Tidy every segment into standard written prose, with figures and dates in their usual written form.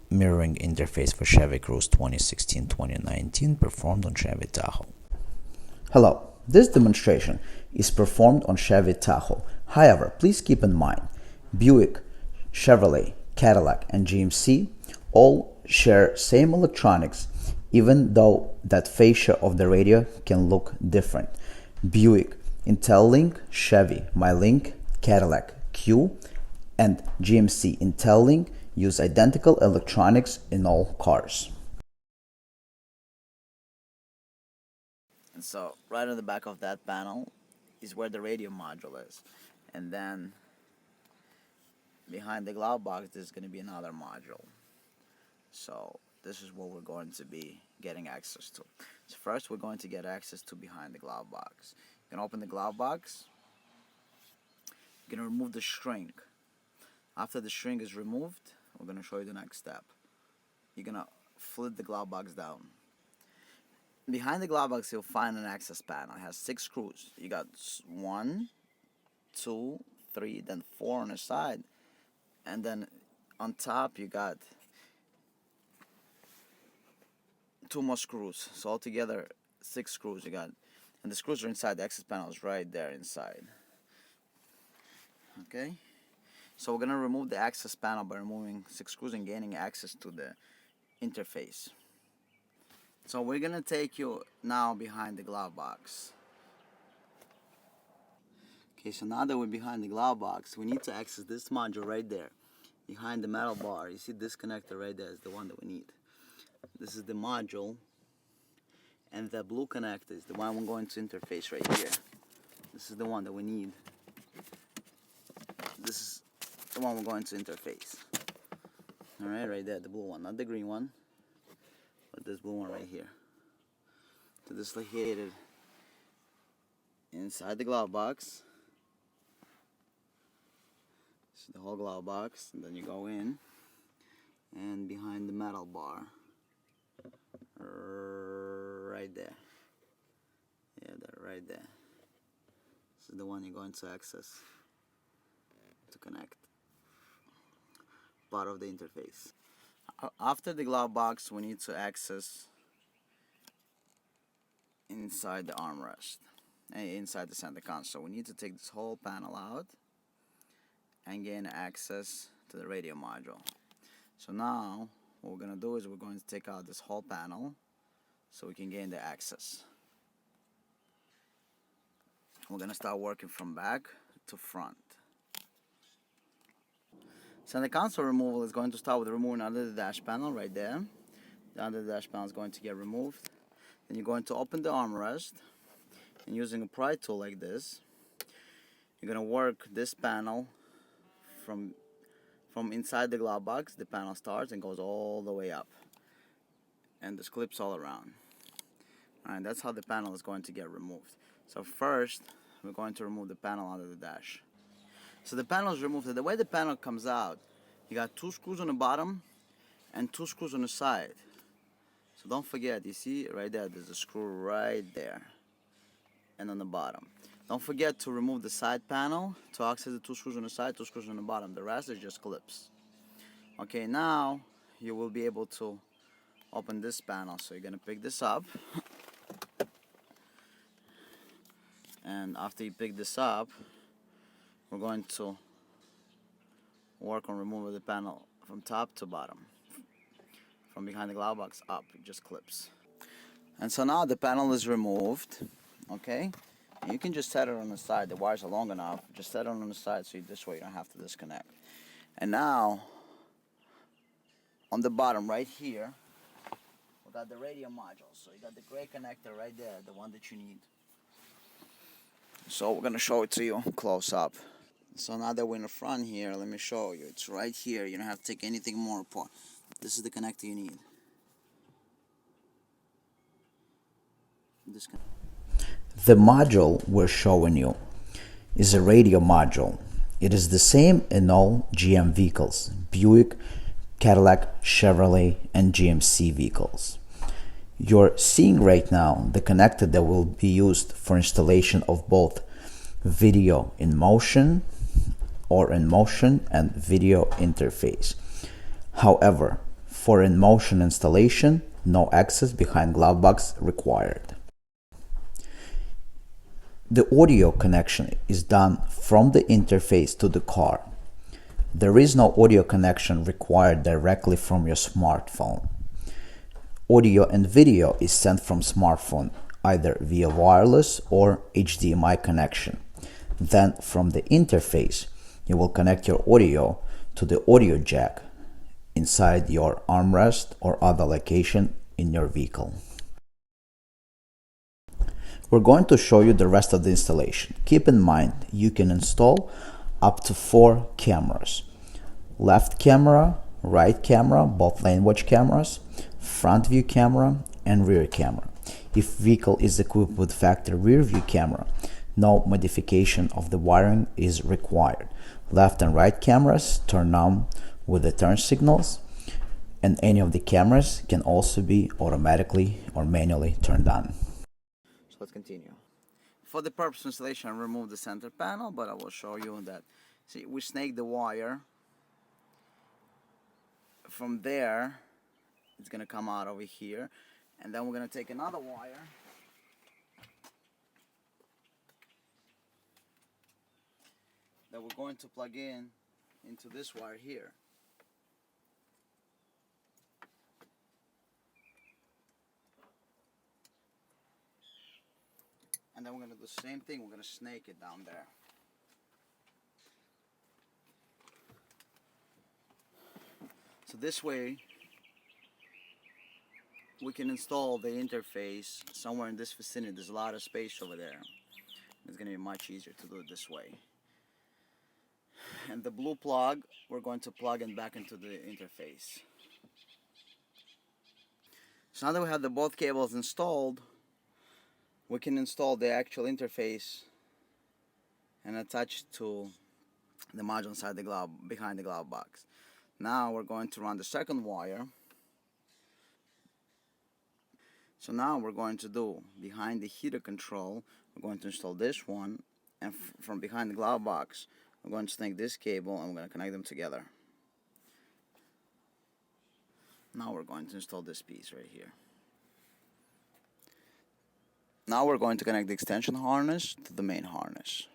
mirroring interface for Chevy Cruze 2016-2019 performed on Chevy Tahoe. Hello, this demonstration is performed on Chevy Tahoe. However, please keep in mind, Buick, Chevrolet, Cadillac, and GMC all share same electronics, even though that fascia of the radio can look different. Buick, IntelliLink, Chevy, MyLink, Cadillac, Q, and GMC IntelliLink use identical electronics in all cars. And so right on the back of that panel is where the radio module is. And then behind the glove box there's going to be another module. So this is what we're going to be getting access to. So first we're going to get access to behind the glove box. You can open the glove box. You're going to remove the string. After the string is removed, we're going to show you the next step. You're going to flip the glove box down. Behind the glove box you'll find an access panel. It has 6 screws. You got 1, 2, 3, then 4 on the side. And then on top you got 2 more screws. So altogether 6 screws you got. And the screws are inside. The access panel is right there inside. Okay? So we're going to remove the access panel by removing 6 screws and gaining access to the interface. So we're going to take you now behind the glove box. Okay, so now that we're behind the glove box, we need to access this module right there. Behind the metal bar, you see this connector right there is the one that we need. This is the module, and the blue connector is the one we're going to interface right here. This is the one that we need. This is the one we're going to interface. Alright, right there, the blue one, not the green one, but this blue one right here. So this is located inside the glove box. This is the whole glove box, and then you go in, and behind the metal bar, right there. Yeah, that right there. This is the one you're going to access to connect part of the interface. After the glove box, we need to access inside the armrest, inside the center console. We need to take this whole panel out and gain access to the radio module. So now what we're going to do is we're going to take out this whole panel so we can gain the access. We're going to start working from back to front. So the console removal is going to start with removing under the dash panel right there. The under the dash panel is going to get removed. Then you're going to open the armrest, and using a pry tool like this, you're going to work this panel from inside the glove box. The panel starts and goes all the way up, and there's clips all around. Alright, that's how the panel is going to get removed. So first we're going to remove the panel under the dash. So the panel is removed. The way the panel comes out, you got 2 screws on the bottom and 2 screws on the side. So don't forget, you see right there, there's a screw right there and on the bottom. Don't forget to remove the side panel to access the 2 screws on the side, 2 screws on the bottom. The rest is just clips. Okay, now you will be able to open this panel. So you're going to pick this up. And after you pick this up, we're going to work on removing the panel from top to bottom. From behind the glove box up, it just clips. And so now the panel is removed. Okay? You can just set it on the side. The wires are long enough. Just set it on the side so this way you don't have to disconnect. And now, on the bottom right here, we got the radio module. So you got the gray connector right there, the one that you need. So we're going to show it to you close up. So now that we're in the front here, let me show you. It's right here. You don't have to take anything more apart. This is the connector you need. The module we're showing you is a radio module. It is the same in all GM vehicles, Buick, Cadillac, Chevrolet, and GMC vehicles. You're seeing right now the connector that will be used for installation of both video in motion or in motion and video interface. However, For in-motion installation, no access behind glovebox required. The audio connection is done from the interface to the car. There is no audio connection required directly from your smartphone. Audio and video is sent from smartphone either via wireless or HDMI connection. Then from the interface, you will connect your audio to the audio jack inside your armrest or other location in your vehicle. We're going to show you the rest of the installation. Keep in mind, you can install up to 4 cameras. Left camera, right camera, both lane watch cameras, front view camera, and rear camera. If vehicle is equipped with factory rear view camera, no modification of the wiring is required. Left and right cameras turn on with the turn signals, and any of the cameras can also be automatically or manually turned on. So let's continue. For the purpose of installation, I removed the center panel, but I will show you that. See, we snake the wire. From there, it's going to come out over here, and then we're going to take another wire that we're going to plug in into this wire here. And then we're going to do the same thing, we're going to snake it down there. So this way, we can install the interface somewhere in this vicinity. There's a lot of space over there. It's going to be much easier to do it this way. And the blue plug, we're going to plug in back into the interface. So now that we have the both cables installed, we can install the actual interface and attach it to the module inside the glove, behind the glove box. Now we're going to run the second wire. So now we're going to do behind the heater control, we're going to install this one, and from behind the glove box, we're going to snake this cable and we're going to connect them together. Now we're going to install this piece right here. Now we're going to connect the extension harness to the main harness.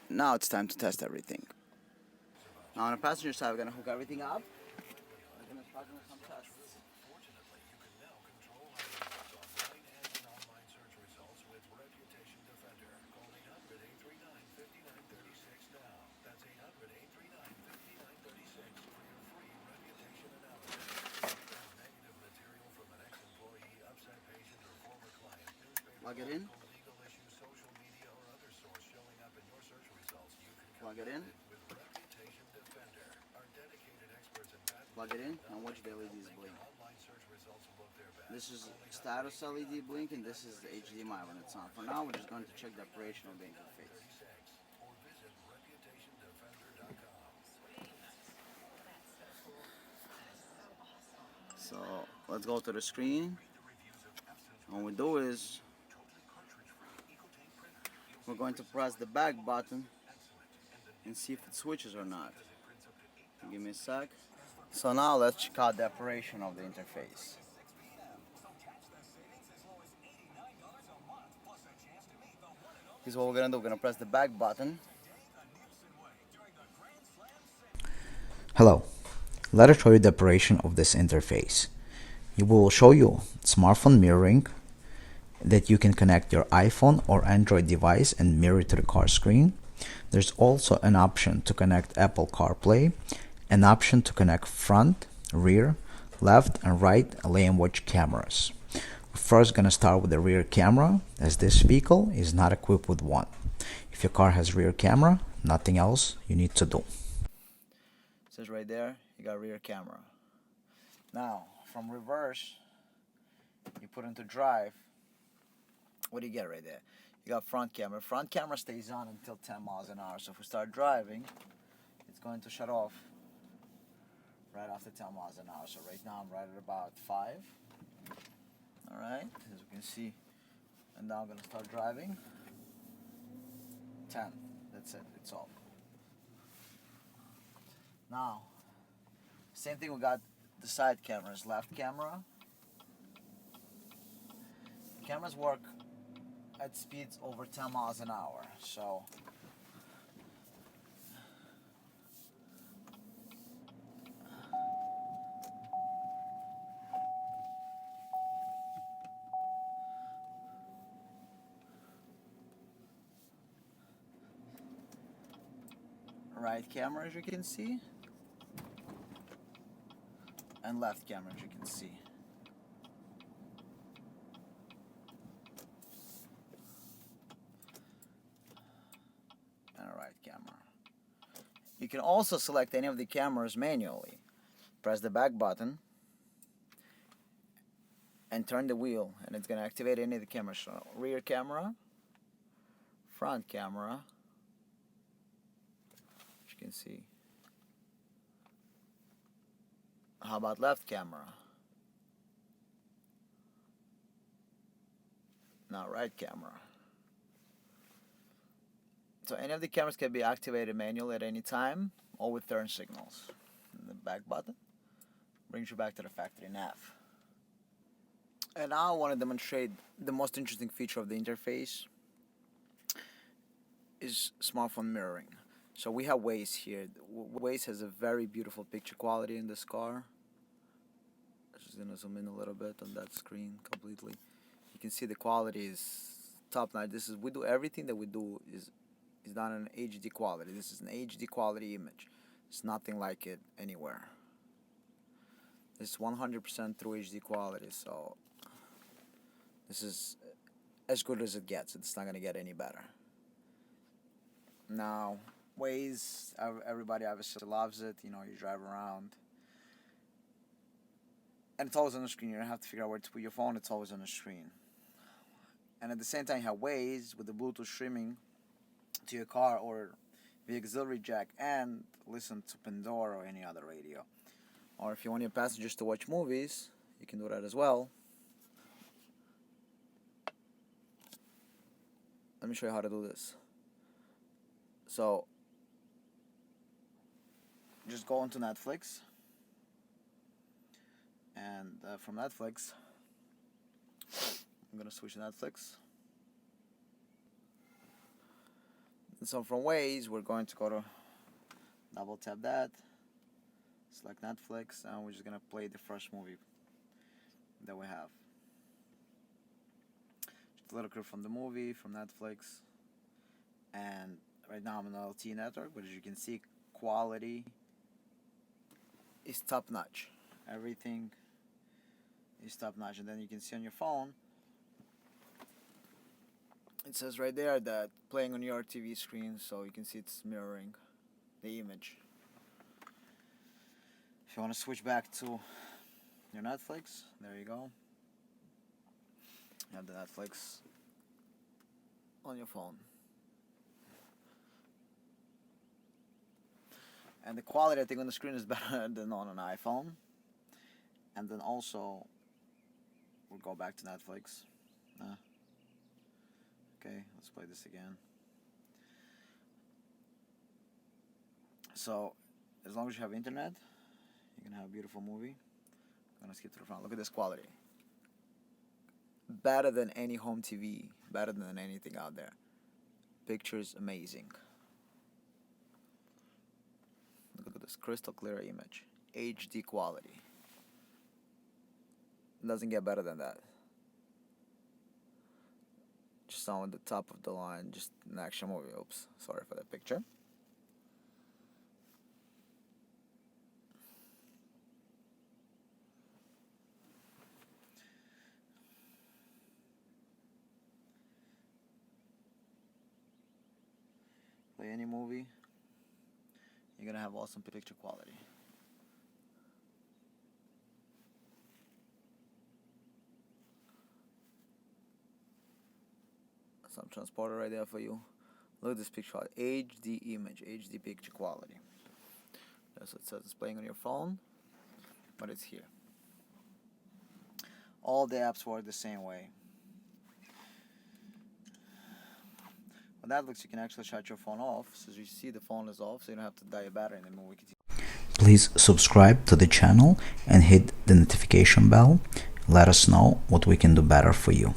Now it's time to test everything. Now on the passenger side, we're going to hook everything up. We're going to start doing some tests. Fortunately, you can now control how you use online and online search results with Reputation Defender. Call 800-839-5936 now. That's 800-839-5936 for your free reputation analysis. Have negative material from an ex-employee, upset patient, or former client, newspaper, Plug it in. legal issues, social media, or other source showing up in your search results. You can Plug it in. with Reputation Defender. Our dedicated experts in patent Plug it in and watch the LEDs blink. online search results will look their best. This is status LED blinking, this is the HDMI when it's on. For now, we're just going to check the operation of the interface. Or visit reputationdefender.com. So let's go to the screen. What we do is we're going to press the back button and see if it switches or not. Give me a sec. So now let's check out the operation of the interface. Here's what we're gonna do. We're gonna press the back button. Hello, let us show you the operation of this interface. We will show you smartphone mirroring, that you can connect your iPhone or Android device and mirror to the car screen. There's also an option to connect Apple Carplay, an option to connect front, rear, left and right lane watch cameras. We're first gonna start with the rear camera, as this vehicle is not equipped with one. If your car has rear camera, nothing else you need to do. It says right there, you got rear camera. Now, from reverse, you put into drive. What do you get right there? You got front camera. Front camera stays on until 10 miles an hour. So if we start driving, it's going to shut off right after 10 miles an hour. So right now I'm right at about 5. Alright, as you can see. And now I'm going to start driving. 1/10. That's it. It's all. Now, same thing. We got the side cameras. Left camera. Cameras work at speeds over 10 miles an hour. So right camera, as you can see, and left camera, as you can see. And a right camera. You can also select any of the cameras manually. Press the back button and turn the wheel, and it's going to activate any of the cameras. So rear camera, front camera, as you can see. How about left camera? Now right camera. So any of the cameras can be activated manually at any time, or with turn signals. And the back button brings you back to the factory nav. And now I want to demonstrate the most interesting feature of the interface is smartphone mirroring. So we have Waze here. Waze has a very beautiful picture quality in this car. I'm just gonna zoom in a little bit on that screen completely. You can see the quality is top notch. We do everything that we do is done in HD quality. This is an HD quality image. It's nothing like it anywhere. It's 100% through HD quality, so this is as good as it gets. It's not gonna get any better. Now, Waze, everybody obviously loves it. You know, you drive around, and it's always on the screen. You don't have to figure out where to put your phone. It's always on the screen. And at the same time, you have Waze with the Bluetooth streaming to your car or the auxiliary jack, and listen to Pandora or any other radio. Or if you want your passengers to watch movies, you can do that as well. Let me show you how to do this. So, just go into Netflix, and from Netflix, I'm gonna switch to Netflix. And so from Waze, we're going to go to double tap that, select Netflix, and we're just gonna play the first movie that we have. Just a little clip from the movie from Netflix, and right now I'm on the LTE network, but as you can see, quality is top notch. Everything is top notch, and then you can see on your phone, it says right there that playing on your TV screen, so you can see it's mirroring the image. If you want to switch back to your Netflix, there you go. You have the Netflix on your phone. And the quality, I think, on the screen is better than on an iPhone. And then also, we'll go back to Netflix. Okay, let's play this again. So, as long as you have internet, you can have a beautiful movie. I'm gonna skip to the front. Look at this quality. Better than any home TV. Better than anything out there. Pictures amazing. Look at this crystal clear image. HD quality. It doesn't get better than that. Just on the top of the line, just an action movie. Oops, sorry for that picture. Play any movie, you're gonna have awesome picture quality. Some transporter right there for you. Look at this picture quality. HD image, HD picture quality. That's what it says. It's playing on your phone, but it's here. All the apps work the same way. When that looks, you can actually shut your phone off. So as you see, the phone is off, so you don't have to die your battery anymore. Please subscribe to the channel and hit the notification bell. Let us know what we can do better for you.